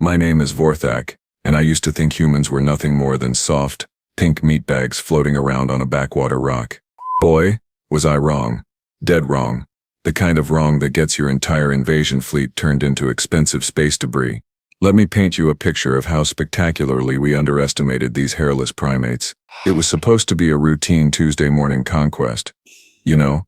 My name is Vorthak, and I used to think humans were nothing more than soft, pink meatbags floating around on a backwater rock. Boy, was I wrong. Dead wrong. The kind of wrong that gets your entire invasion fleet turned into expensive space debris. Let me paint you a picture of how spectacularly we underestimated these hairless primates. It was supposed to be a routine Tuesday morning conquest. You know?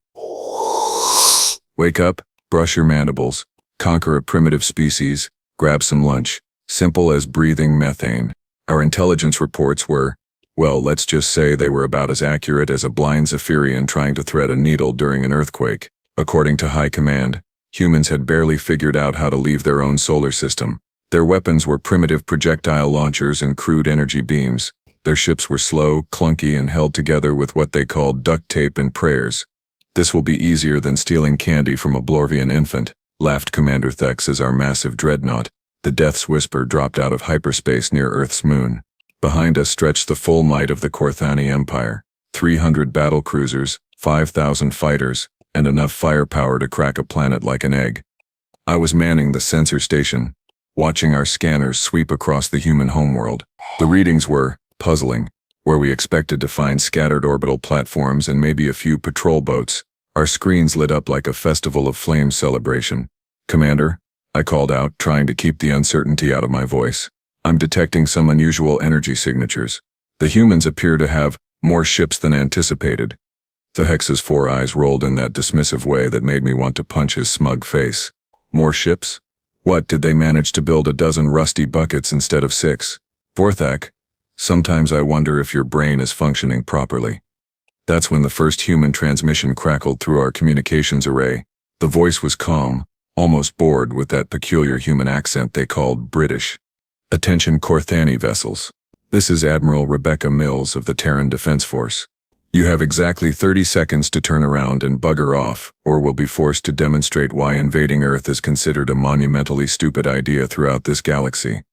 Wake up, brush your mandibles, conquer a primitive species, grab some lunch. Simple as breathing methane. Our intelligence reports were, well, let's just say they were about as accurate as a blind Zephyrian trying to thread a needle during an earthquake. According to High Command, humans had barely figured out how to leave their own solar system. Their weapons were primitive projectile launchers and crude energy beams. Their ships were slow, clunky, and held together with what they called duct tape and prayers. This will be easier than stealing candy from a Blorvian infant, laughed Commander Thex as our massive dreadnought, the Death's Whisper, dropped out of hyperspace near Earth's moon. Behind us stretched the full might of the Korthani Empire, 300 battle cruisers, 5,000 fighters, and enough firepower to crack a planet like an egg. I was manning the sensor station, watching our scanners sweep across the human homeworld. The readings were puzzling. Where we expected to find scattered orbital platforms and maybe a few patrol boats, our screens lit up like a festival of flame celebration. Commander, I called out, trying to keep the uncertainty out of my voice. I'm detecting some unusual energy signatures. The humans appear to have more ships than anticipated. The Hex's 4 eyes rolled in that dismissive way that made me want to punch his smug face. More ships? What, did they manage to build a dozen rusty buckets instead of 6? Vorthak, sometimes I wonder if your brain is functioning properly. That's when the first human transmission crackled through our communications array. The voice was calm, almost bored, with that peculiar human accent they called British. Attention Korthani vessels. This is Admiral Rebecca Mills of the Terran Defense Force. You have exactly 30 seconds to turn around and bugger off, or we'll be forced to demonstrate why invading Earth is considered a monumentally stupid idea throughout this galaxy.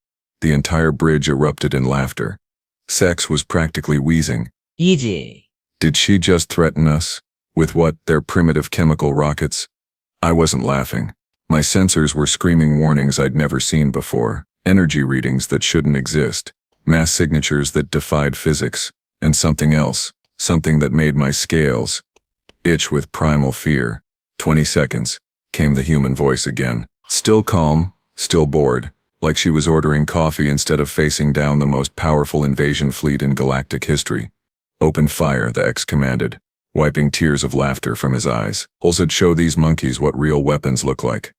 The entire bridge erupted in laughter. Sex was practically wheezing. Easy. Did she just threaten us? With what, their primitive chemical rockets? I wasn't laughing. My sensors were screaming warnings I'd never seen before. Energy readings that shouldn't exist. Mass signatures that defied physics. And something else. Something that made my scales itch with primal fear. 20 seconds, came the human voice again. Still calm, still bored. Like she was ordering coffee instead of facing down the most powerful invasion fleet in galactic history. Open fire, the X commanded, wiping tears of laughter from his eyes. Said, show these monkeys what real weapons look like.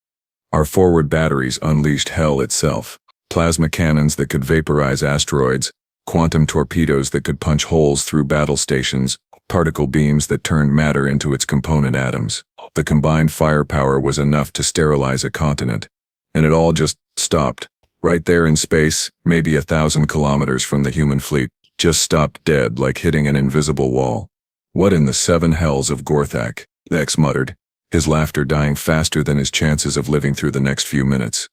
Our forward batteries unleashed hell itself. Plasma cannons that could vaporize asteroids, quantum torpedoes that could punch holes through battle stations, particle beams that turned matter into its component atoms. The combined firepower was enough to sterilize a continent. And it all just stopped. Right there in space, maybe 1,000 kilometers from the human fleet, just stopped dead like hitting an invisible wall. What in the 7 hells of Gorthak? The X muttered, his laughter dying faster than his chances of living through the next few minutes.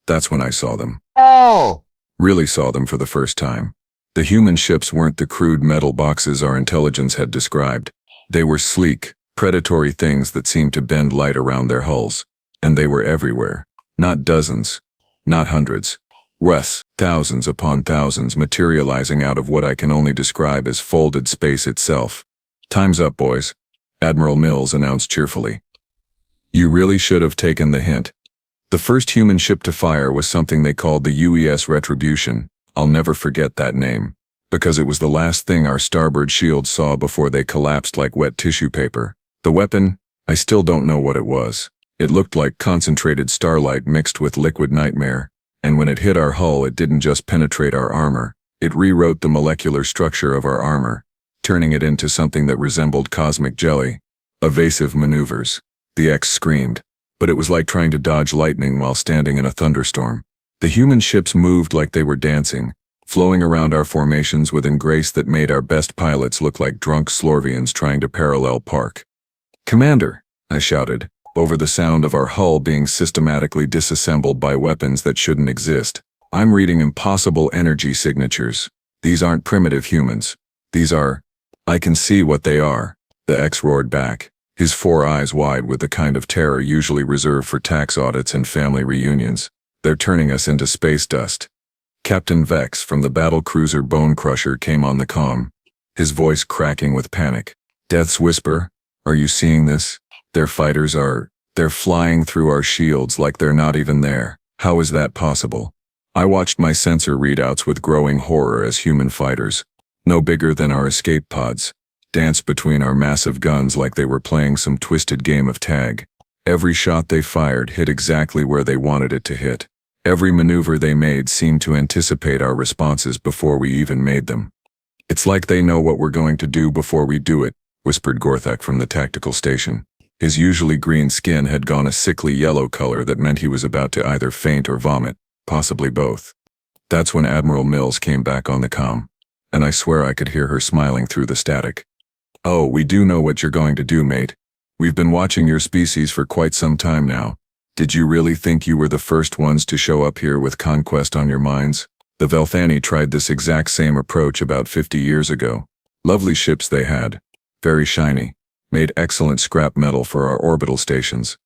That's when I saw them. Oh! Really saw them for the first time. The human ships weren't the crude metal boxes our intelligence had described. They were sleek, predatory things that seemed to bend light around their hulls. And they were everywhere. Not dozens. Not hundreds. Thousands upon thousands materializing out of what I can only describe as folded space itself. Time's up, boys, Admiral Mills announced cheerfully. You really should have taken the hint. The first human ship to fire was something they called the UES Retribution. I'll never forget that name, because it was the last thing our starboard shields saw before they collapsed like wet tissue paper. The weapon? I still don't know what it was. It looked like concentrated starlight mixed with liquid nightmare, and when it hit our hull it didn't just penetrate our armor, it rewrote the molecular structure of our armor, turning it into something that resembled cosmic jelly. Evasive maneuvers. The X screamed, but it was like trying to dodge lightning while standing in a thunderstorm. The human ships moved like they were dancing, flowing around our formations with a grace that made our best pilots look like drunk Slorvians trying to parallel park. Commander, I shouted, over the sound of our hull being systematically disassembled by weapons that shouldn't exist. I'm reading impossible energy signatures. These aren't primitive humans. These are... I can see what they are, the X roared back, his 4 eyes wide with the kind of terror usually reserved for tax audits and family reunions. They're turning us into space dust. Captain Vex from the battle cruiser Bone Crusher came on the comm, his voice cracking with panic. Death's whisper, are you seeing this? Their fighters they're flying through our shields like they're not even there. How is that possible? I watched my sensor readouts with growing horror as human fighters, no bigger than our escape pods, danced between our massive guns like they were playing some twisted game of tag. Every shot they fired hit exactly where they wanted it to hit. Every maneuver they made seemed to anticipate our responses before we even made them. It's like they know what we're going to do before we do it, whispered Vorthak from the tactical station. His usually green skin had gone a sickly yellow color that meant he was about to either faint or vomit, possibly both. That's when Admiral Mills came back on the comm, and I swear I could hear her smiling through the static. Oh, we do know what you're going to do, mate. We've been watching your species for quite some time now. Did you really think you were the first ones to show up here with Conquest on your minds? The Vorthani tried this exact same approach about 50 years ago. Lovely ships they had, very shiny, made excellent scrap metal for our orbital stations.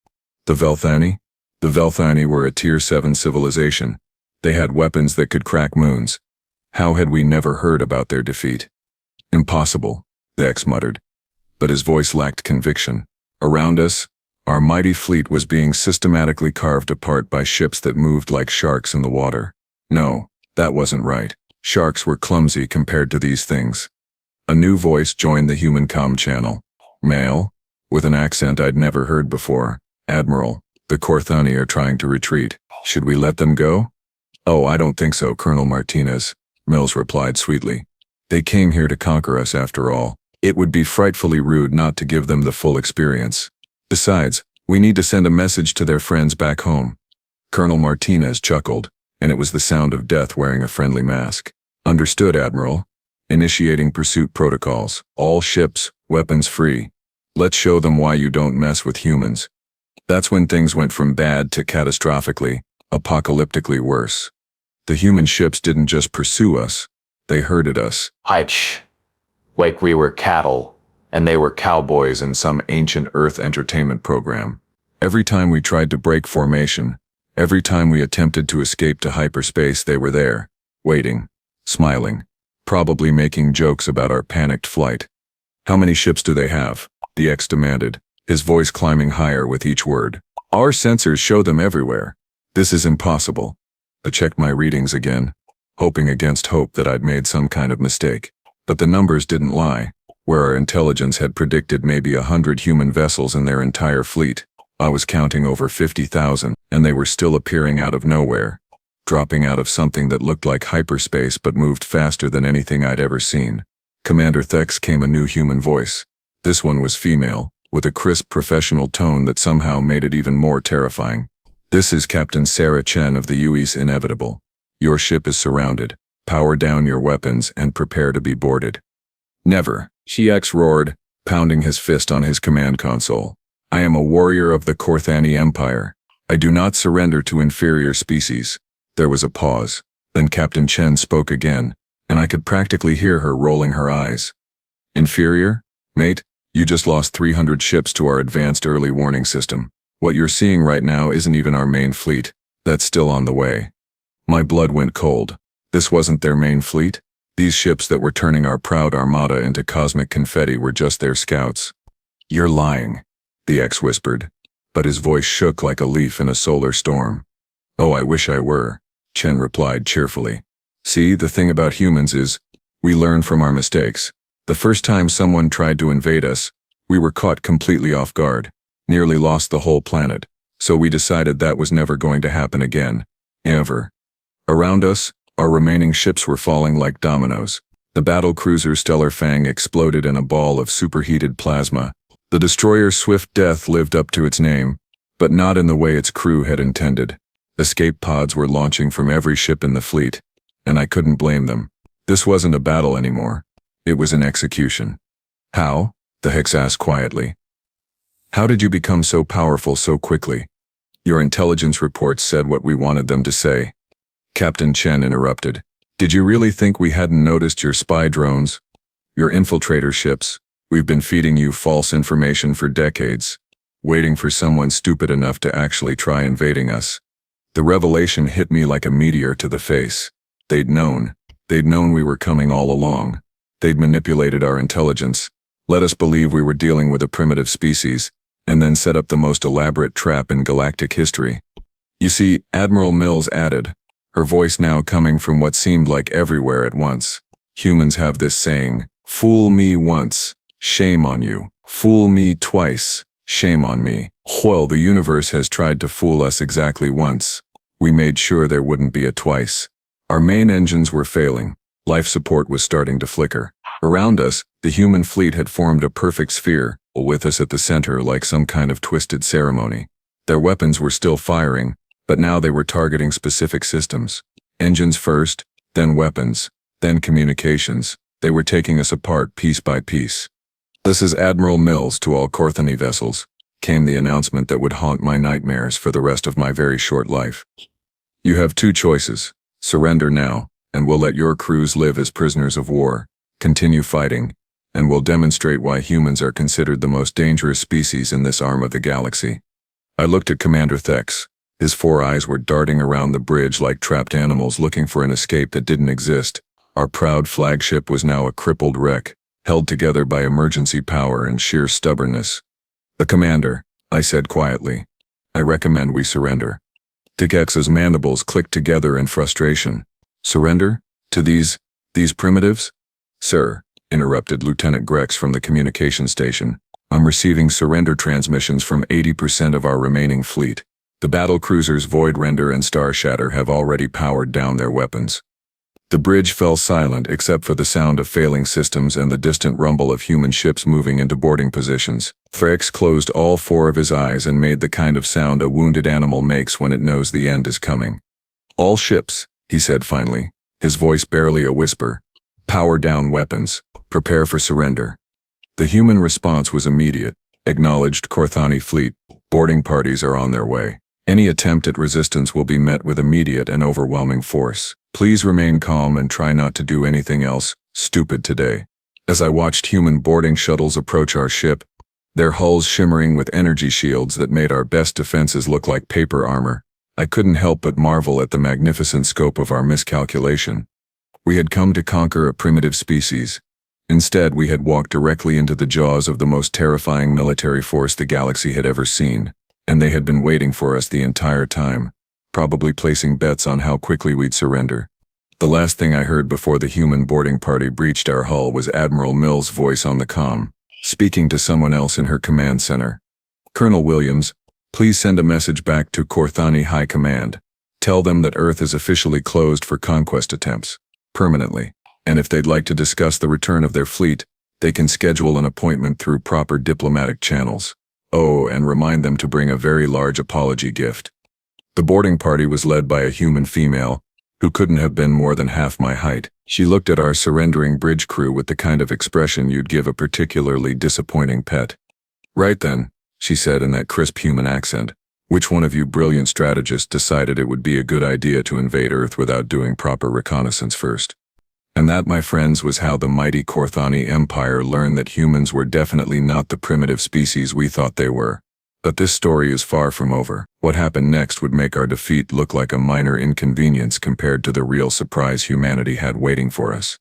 The Vorthani? The Vorthani were a Tier 7 civilization. They had weapons that could crack moons. How had we never heard about their defeat? Impossible, the ex muttered. But his voice lacked conviction. Around us, our mighty fleet was being systematically carved apart by ships that moved like sharks in the water. No, that wasn't right. Sharks were clumsy compared to these things. A new voice joined the human comm channel. Male, with an accent I'd never heard before. Admiral, the Korthani are trying to retreat. Should we let them go? Oh, I don't think so, Colonel Martinez, Mills replied sweetly. They came here to conquer us after all. It would be frightfully rude not to give them the full experience. Besides, we need to send a message to their friends back home. Colonel Martinez chuckled, and it was the sound of death wearing a friendly mask. Understood, Admiral. Initiating pursuit protocols. All ships, weapons free. Let's show them why you don't mess with humans. That's when things went from bad to catastrophically, apocalyptically worse. The human ships didn't just pursue us, they herded us. Hitch. Like we were cattle, and they were cowboys in some ancient Earth entertainment program. Every time we tried to break formation, every time we attempted to escape to hyperspace, they were there, waiting, smiling, probably making jokes about our panicked flight. How many ships do they have? The ex demanded, his voice climbing higher with each word. Our sensors show them everywhere. This is impossible. I checked my readings again, hoping against hope that I'd made some kind of mistake. But the numbers didn't lie. Where our intelligence had predicted maybe 100 human vessels in their entire fleet, I was counting over 50,000, and they were still appearing out of nowhere, dropping out of something that looked like hyperspace but moved faster than anything I'd ever seen. Commander Thex came a new human voice. This one was female, with a crisp professional tone that somehow made it even more terrifying. This is Captain Sarah Chen of the UE's Inevitable. Your ship is surrounded. Power down your weapons and prepare to be boarded. Never, She-Ex roared, pounding his fist on his command console. I am a warrior of the Korthani Empire. I do not surrender to inferior species. There was a pause. Then Captain Chen spoke again, and I could practically hear her rolling her eyes. Inferior? Mate, you just lost 300 ships to our advanced early warning system. What you're seeing right now isn't even our main fleet. That's still on the way. My blood went cold. This wasn't their main fleet. These ships that were turning our proud armada into cosmic confetti were just their scouts. You're lying, the ex whispered, but his voice shook like a leaf in a solar storm. Oh, I wish I were, Chen replied cheerfully. See, the thing about humans is, we learn from our mistakes. The first time someone tried to invade us, we were caught completely off guard, nearly lost the whole planet, so we decided that was never going to happen again. Ever. Around us, our remaining ships were falling like dominoes. The battle cruiser Stellar Fang exploded in a ball of superheated plasma. The destroyer Swift Death lived up to its name, but not in the way its crew had intended. Escape pods were launching from every ship in the fleet, and I couldn't blame them. This wasn't a battle anymore. It was an execution. How? The Hex asked quietly. How did you become so powerful so quickly? Your intelligence reports said what we wanted them to say. Captain Chen interrupted. Did you really think we hadn't noticed your spy drones? Your infiltrator ships? We've been feeding you false information for decades, waiting for someone stupid enough to actually try invading us. The revelation hit me like a meteor to the face. They'd known. They'd known we were coming all along. They'd manipulated our intelligence, let us believe we were dealing with a primitive species, and then set up the most elaborate trap in galactic history. You see, Admiral Mills added, her voice now coming from what seemed like everywhere at once. Humans have this saying, fool me once, shame on you. Fool me twice, shame on me. Well, the universe has tried to fool us exactly once. We made sure there wouldn't be a twice. Our main engines were failing. Life support was starting to flicker. Around us, the human fleet had formed a perfect sphere, with us at the center like some kind of twisted ceremony. Their weapons were still firing, but now they were targeting specific systems. Engines first, then weapons, then communications. They were taking us apart piece by piece. This is Admiral Mills to all Korthani vessels, came the announcement that would haunt my nightmares for the rest of my very short life. You have two choices. Surrender now, and we'll let your crews live as prisoners of war. Continue fighting, and we'll demonstrate why humans are considered the most dangerous species in this arm of the galaxy. I looked at Commander Thex. His 4 eyes were darting around the bridge like trapped animals looking for an escape that didn't exist. Our proud flagship was now a crippled wreck, held together by emergency power and sheer stubbornness. The commander, I said quietly. I recommend we surrender. Tikex's mandibles clicked together in frustration. Surrender? To these primitives? Sir, interrupted Lieutenant Grex from the communication station. I'm receiving surrender transmissions from 80% of our remaining fleet. The battle cruisers Voidrender and Starshatter have already powered down their weapons. The bridge fell silent except for the sound of failing systems and the distant rumble of human ships moving into boarding positions. Thrax closed all 4 of his eyes and made the kind of sound a wounded animal makes when it knows the end is coming. All ships, he said finally, his voice barely a whisper. Power down weapons. Prepare for surrender. The human response was immediate. Acknowledged Korthani fleet. Boarding parties are on their way. Any attempt at resistance will be met with immediate and overwhelming force. Please remain calm and try not to do anything else stupid today. As I watched human boarding shuttles approach our ship, their hulls shimmering with energy shields that made our best defenses look like paper armor, I couldn't help but marvel at the magnificent scope of our miscalculation. We had come to conquer a primitive species. Instead, we had walked directly into the jaws of the most terrifying military force the galaxy had ever seen, and they had been waiting for us the entire time, probably placing bets on how quickly we'd surrender. The last thing I heard before the human boarding party breached our hull was Admiral Mills' voice on the comm, speaking to someone else in her command center. Colonel Williams, please send a message back to Korthani High Command. Tell them that Earth is officially closed for conquest attempts, permanently, and if they'd like to discuss the return of their fleet, they can schedule an appointment through proper diplomatic channels. Oh, and remind them to bring a very large apology gift. The boarding party was led by a human female, who couldn't have been more than half my height. She looked at our surrendering bridge crew with the kind of expression you'd give a particularly disappointing pet. Right then, she said in that crisp human accent, which one of you brilliant strategists decided it would be a good idea to invade Earth without doing proper reconnaissance first? And that, my friends, was how the mighty Korthani Empire learned that humans were definitely not the primitive species we thought they were. But this story is far from over. What happened next would make our defeat look like a minor inconvenience compared to the real surprise humanity had waiting for us.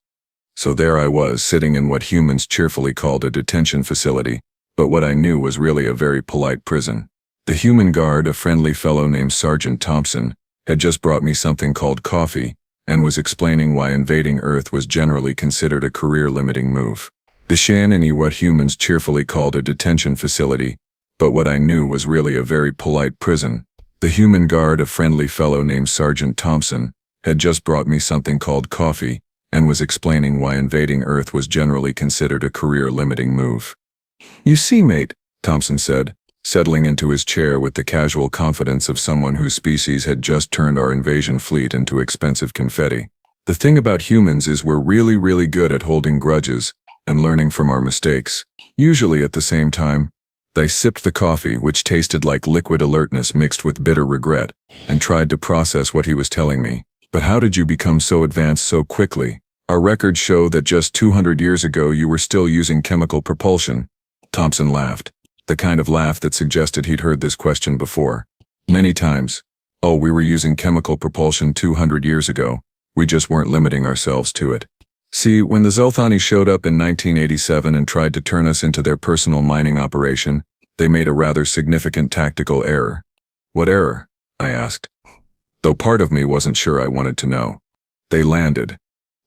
So there I was, sitting in what humans cheerfully called a detention facility, but what I knew was really a very polite prison. The human guard, a friendly fellow named Sergeant Thompson, had just brought me something called coffee, and was explaining why invading Earth was generally considered a career-limiting move. The Shannon, what humans cheerfully called a detention facility, but what I knew was really a very polite prison. The human guard, a friendly fellow named Sergeant Thompson, had just brought me something called coffee, and was explaining why invading Earth was generally considered a career-limiting move. You see, mate, Thompson said, settling into his chair with the casual confidence of someone whose species had just turned our invasion fleet into expensive confetti. The thing about humans is we're really, really good at holding grudges and learning from our mistakes, usually at the same time. I sipped the coffee, which tasted like liquid alertness mixed with bitter regret, and tried to process what he was telling me. But how did you become so advanced so quickly? Our records show that just 200 years ago you were still using chemical propulsion. Thompson laughed, the kind of laugh that suggested he'd heard this question before. Many times. Oh, we were using chemical propulsion 200 years ago. We just weren't limiting ourselves to it. See, when the Zelthani showed up in 1987 and tried to turn us into their personal mining operation, they made a rather significant tactical error. What error? I asked. Though part of me wasn't sure I wanted to know. They landed.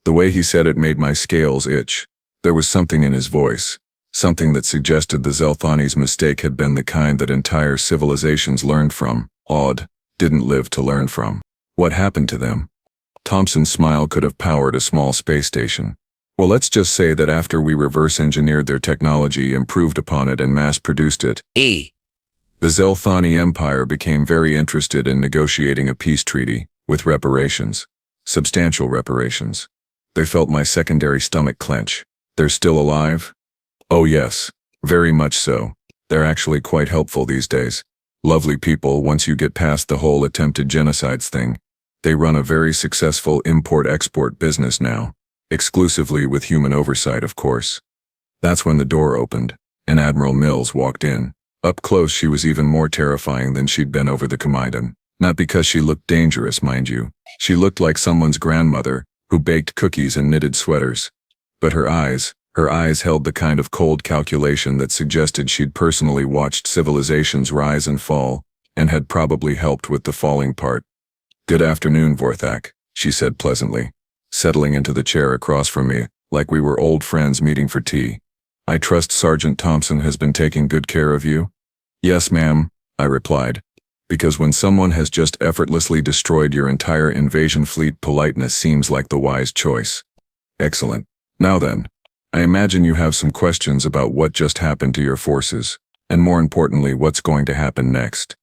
The way he said it made my scales itch. There was something in his voice. Something that suggested the Zelthani's mistake had been the kind that entire civilizations learned from. Odd. Didn't live to learn from. What happened to them? Thompson's smile could have powered a small space station. Well, let's just say that after we reverse-engineered their technology, improved upon it, and mass-produced it, the Zelthani Empire became very interested in negotiating a peace treaty, with reparations. Substantial reparations. They felt my secondary stomach clench. They're still alive? Oh yes, very much so. They're actually quite helpful these days. Lovely people once you get past the whole attempted genocides thing. They run a very successful import-export business now, exclusively with human oversight, of course. That's when the door opened, and Admiral Mills walked in. Up close she was even more terrifying than she'd been over the Kamaidon. Not because she looked dangerous, mind you. She looked like someone's grandmother, who baked cookies and knitted sweaters. But her eyes held the kind of cold calculation that suggested she'd personally watched civilizations rise and fall, and had probably helped with the falling part. Good afternoon, Vorthak, she said pleasantly, settling into the chair across from me, like we were old friends meeting for tea. I trust Sergeant Thompson has been taking good care of you? Yes, ma'am, I replied, because when someone has just effortlessly destroyed your entire invasion fleet, politeness seems like the wise choice. Excellent. Now then, I imagine you have some questions about what just happened to your forces, and more importantly, what's going to happen next.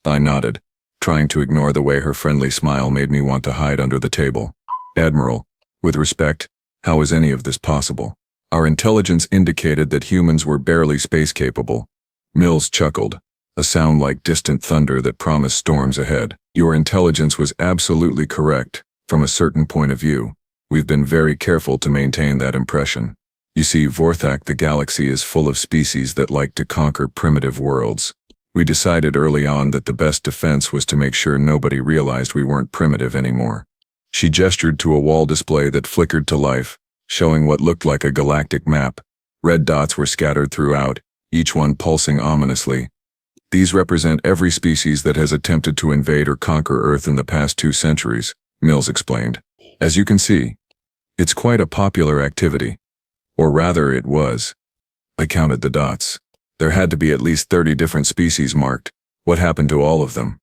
I nodded, trying to ignore the way her friendly smile made me want to hide under the table. Admiral, with respect, how is any of this possible? Our intelligence indicated that humans were barely space-capable. Mills chuckled, a sound like distant thunder that promised storms ahead. Your intelligence was absolutely correct, from a certain point of view. We've been very careful to maintain that impression. You see, Vorthak, the galaxy is full of species that like to conquer primitive worlds. We decided early on that the best defense was to make sure nobody realized we weren't primitive anymore. She gestured to a wall display that flickered to life, showing what looked like a galactic map. Red dots were scattered throughout, each one pulsing ominously. These represent every species that has attempted to invade or conquer Earth in the past 2 centuries, Mills explained. As you can see, it's quite a popular activity. Or rather, it was. I counted the dots. There had to be at least 30 different species marked. What happened to all of them?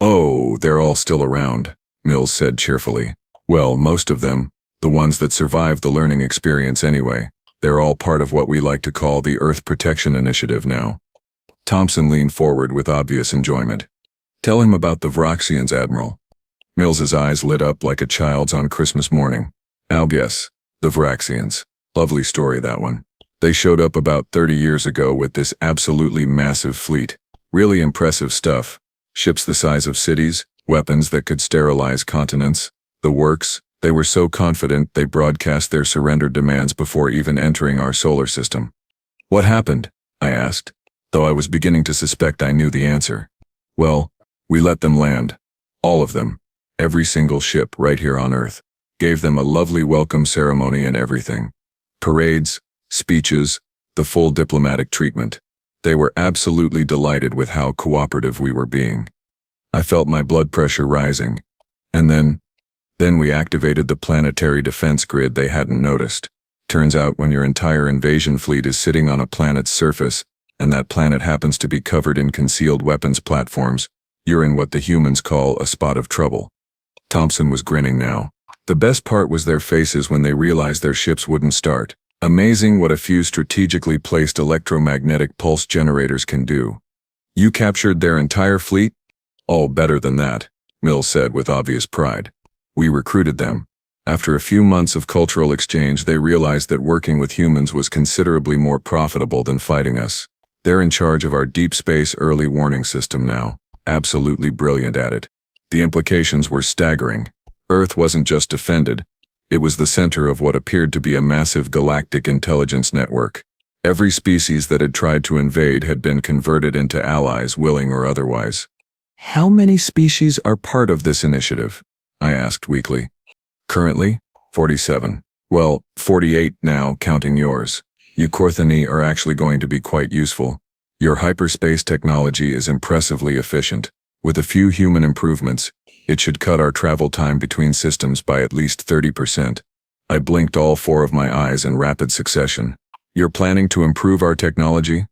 Oh, they're all still around, Mills said cheerfully. Well, most of them, the ones that survived the learning experience anyway. They're all part of what we like to call the Earth Protection Initiative now. Thompson leaned forward with obvious enjoyment. Tell him about the Vroxians, Admiral. Mills's eyes lit up like a child's on Christmas morning. Yes, the Vroxians. Lovely story, that one. They showed up about 30 years ago with this absolutely massive fleet. Really impressive stuff. Ships the size of cities, weapons that could sterilize continents. The works. They were so confident they broadcast their surrender demands before even entering our solar system. What happened? I asked, though I was beginning to suspect I knew the answer. Well, we let them land. All of them. Every single ship right here on Earth. Gave them a lovely welcome ceremony and everything. Parades, speeches, the full diplomatic treatment. They were absolutely delighted with how cooperative we were being. I felt my blood pressure rising. And then we activated the planetary defense grid they hadn't noticed. Turns out when your entire invasion fleet is sitting on a planet's surface, and that planet happens to be covered in concealed weapons platforms, you're in what the humans call a spot of trouble. Thompson was grinning now. The best part was their faces when they realized their ships wouldn't start. Amazing what a few strategically placed electromagnetic pulse generators can do. You captured their entire fleet? All better than that, Mills said with obvious pride. We recruited them. After a few months of cultural exchange, they realized that working with humans was considerably more profitable than fighting us. They're in charge of our deep space early warning system now. Absolutely brilliant at it. The implications were staggering. Earth wasn't just defended. It was the center of what appeared to be a massive galactic intelligence network. Every species that had tried to invade had been converted into allies, willing or otherwise. How many species are part of this initiative? I asked weakly. Currently, 47. Well, 48 now, counting yours. You Korthani are actually going to be quite useful. Your hyperspace technology is impressively efficient. With a few human improvements, it should cut our travel time between systems by at least 30%. I blinked all four of my eyes in rapid succession. You're planning to improve our technology?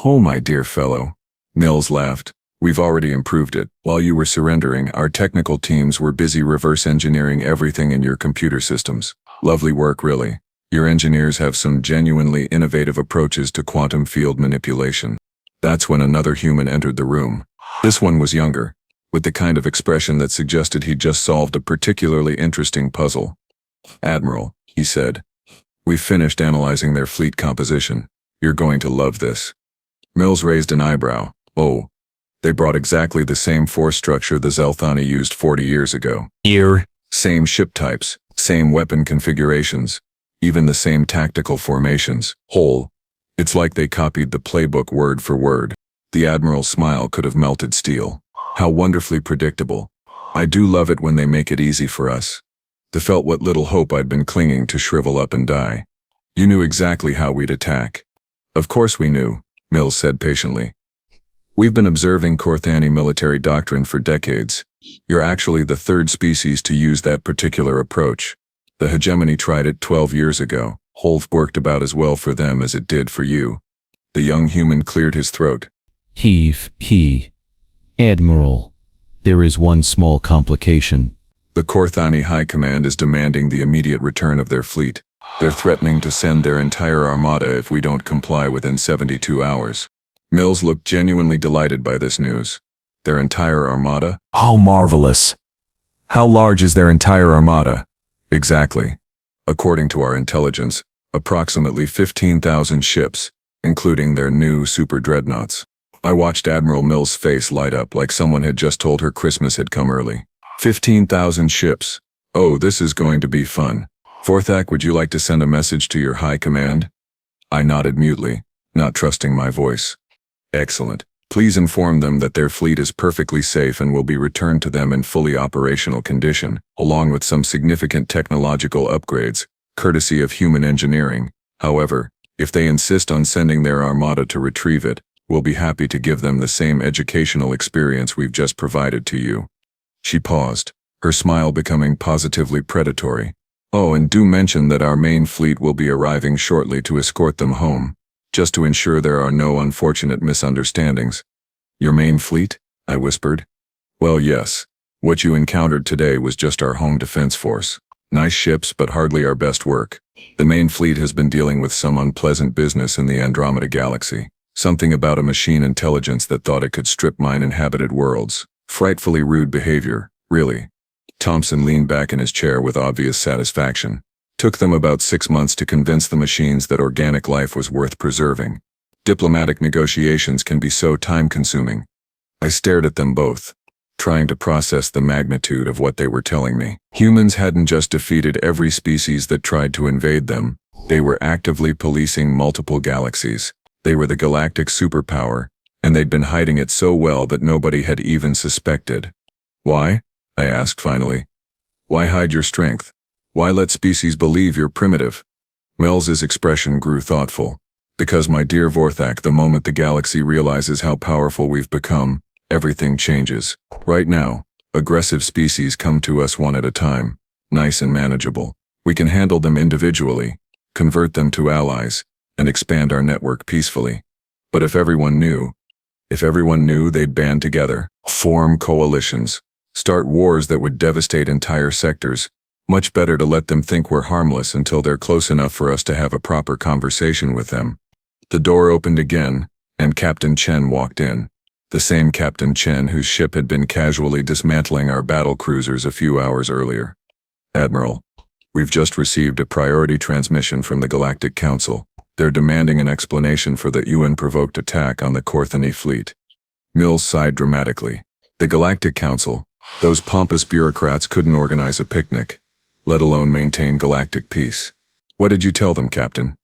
Oh, my dear fellow. Mills laughed. We've already improved it. While you were surrendering, our technical teams were busy reverse engineering everything in your computer systems. Lovely work, really. Your engineers have some genuinely innovative approaches to quantum field manipulation. That's when another human entered the room. This one was younger, with the kind of expression that suggested he'd just solved a particularly interesting puzzle. Admiral, he said, we've finished analyzing their fleet composition. You're going to love this. Mills raised an eyebrow. Oh, they brought exactly the same force structure the Zelthani used 40 years ago. Here. Same ship types, same weapon configurations, even the same tactical formations. Whole. It's like they copied the playbook word for word. The Admiral's smile could have melted steel. How wonderfully predictable. I do love it when they make it easy for us. They felt what little hope I'd been clinging to shrivel up and die. You knew exactly how we'd attack. Of course we knew, Mills said patiently. We've been observing Korthani military doctrine for decades. You're actually the third species to use that particular approach. The hegemony tried it 12 years ago. Holf worked about as well for them as it did for you. The young human cleared his throat. Admiral, there is one small complication. The Korthani High Command is demanding the immediate return of their fleet. They're threatening to send their entire armada if we don't comply within 72 hours. Mills looked genuinely delighted by this news. Their entire armada? How marvelous. How large is their entire armada? Exactly. According to our intelligence, approximately 15,000 ships, including their new super dreadnoughts. I watched Admiral Mills' face light up like someone had just told her Christmas had come early. 15,000 ships. Oh, this is going to be fun. Vorthak, would you like to send a message to your high command? I nodded mutely, not trusting my voice. Excellent. Please inform them that their fleet is perfectly safe and will be returned to them in fully operational condition, along with some significant technological upgrades, courtesy of human engineering. However, if they insist on sending their armada to retrieve it, we'll be happy to give them the same educational experience we've just provided to you. She paused, her smile becoming positively predatory. Oh, and do mention that our main fleet will be arriving shortly to escort them home, just to ensure there are no unfortunate misunderstandings. Your main fleet? I whispered. Well, yes. What you encountered today was just our home defense force. Nice ships, but hardly our best work. The main fleet has been dealing with some unpleasant business in the Andromeda Galaxy. Something about a machine intelligence that thought it could strip mine inhabited worlds. Frightfully rude behavior, really. Thompson leaned back in his chair with obvious satisfaction. Took them about 6 months to convince the machines that organic life was worth preserving. Diplomatic negotiations can be so time-consuming. I stared at them both, trying to process the magnitude of what they were telling me. Humans hadn't just defeated every species that tried to invade them. They were actively policing multiple galaxies. They were the galactic superpower, and they'd been hiding it so well that nobody had even suspected. Why? I asked finally. Why hide your strength? Why let species believe you're primitive? Mills's expression grew thoughtful. Because, my dear Vorthak, the moment the galaxy realizes how powerful we've become, everything changes. Right now, aggressive species come to us one at a time, nice and manageable. We can handle them individually, convert them to allies, and expand our network peacefully. But if everyone knew they'd band together, form coalitions, start wars that would devastate entire sectors, much better to let them think we're harmless until they're close enough for us to have a proper conversation with them. The door opened again, and Captain Chen walked in. The same Captain Chen whose ship had been casually dismantling our battle cruisers a few hours earlier. Admiral, we've just received a priority transmission from the Galactic Council. They're demanding an explanation for the UN-provoked attack on the Korthani fleet. Mills sighed dramatically. The Galactic Council, those pompous bureaucrats couldn't organize a picnic, let alone maintain galactic peace. What did you tell them, Captain?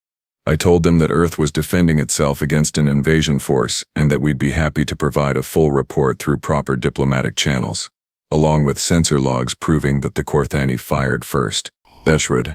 I told them that Earth was defending itself against an invasion force and that we'd be happy to provide a full report through proper diplomatic channels, along with sensor logs proving that the Korthani fired first. Beshred.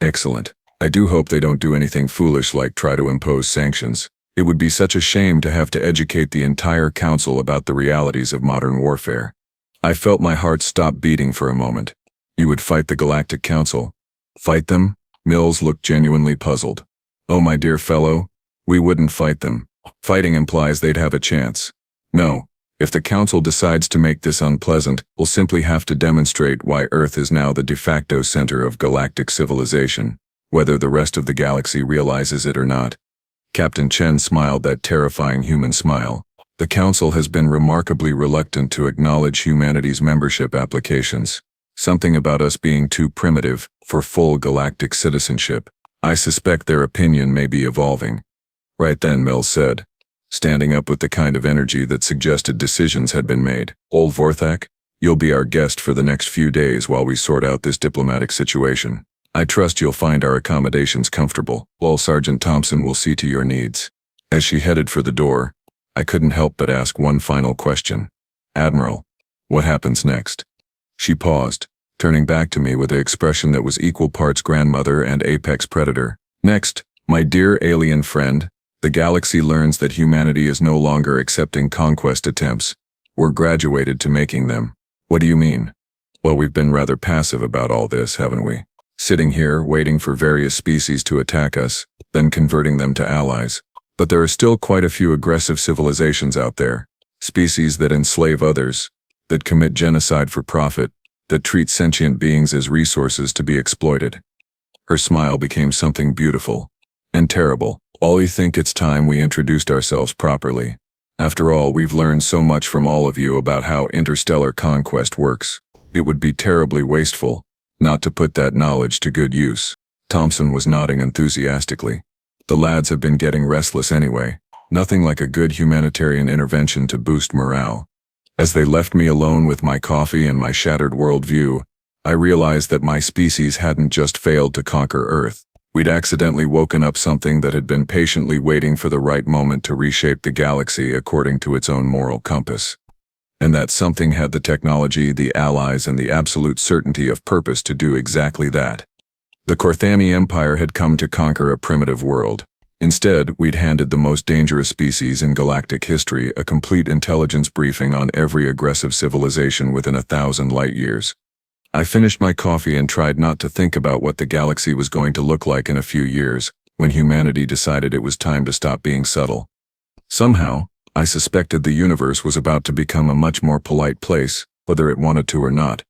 Excellent. I do hope they don't do anything foolish like try to impose sanctions. It would be such a shame to have to educate the entire council about the realities of modern warfare. I felt my heart stop beating for a moment. You would fight the Galactic Council? Fight them? Mills looked genuinely puzzled. Oh, my dear fellow, we wouldn't fight them. Fighting implies they'd have a chance. No, if the Council decides to make this unpleasant, we'll simply have to demonstrate why Earth is now the de facto center of galactic civilization, whether the rest of the galaxy realizes it or not. Captain Chen smiled that terrifying human smile. The Council has been remarkably reluctant to acknowledge humanity's membership applications. Something about us being too primitive for full galactic citizenship. I suspect their opinion may be evolving. Right then, Mills said, standing up with the kind of energy that suggested decisions had been made. Old Vorthak, you'll be our guest for the next few days while we sort out this diplomatic situation. I trust you'll find our accommodations comfortable, while Sergeant Thompson will see to your needs. As she headed for the door, I couldn't help but ask one final question. Admiral, what happens next? She paused, turning back to me with an expression that was equal parts grandmother and apex predator. Next, my dear alien friend, the galaxy learns that humanity is no longer accepting conquest attempts. We're graduated to making them. What do you mean? Well, we've been rather passive about all this, haven't we? Sitting here, waiting for various species to attack us, then converting them to allies. But there are still quite a few aggressive civilizations out there. Species that enslave others, that commit genocide for profit, that treat sentient beings as resources to be exploited. Her smile became something beautiful and terrible. All you think it's time we introduced ourselves properly. After all, we've learned so much from all of you about how interstellar conquest works. It would be terribly wasteful not to put that knowledge to good use. Thompson was nodding enthusiastically. The lads have been getting restless anyway. Nothing like a good humanitarian intervention to boost morale. As they left me alone with my coffee and my shattered worldview, I realized that my species hadn't just failed to conquer Earth. We'd accidentally woken up something that had been patiently waiting for the right moment to reshape the galaxy according to its own moral compass. And that something had the technology, the allies, and the absolute certainty of purpose to do exactly that. The Korthani Empire had come to conquer a primitive world. Instead, we'd handed the most dangerous species in galactic history a complete intelligence briefing on every aggressive civilization within 1,000 light-years. I finished my coffee and tried not to think about what the galaxy was going to look like in a few years, when humanity decided it was time to stop being subtle. Somehow, I suspected the universe was about to become a much more polite place, whether it wanted to or not.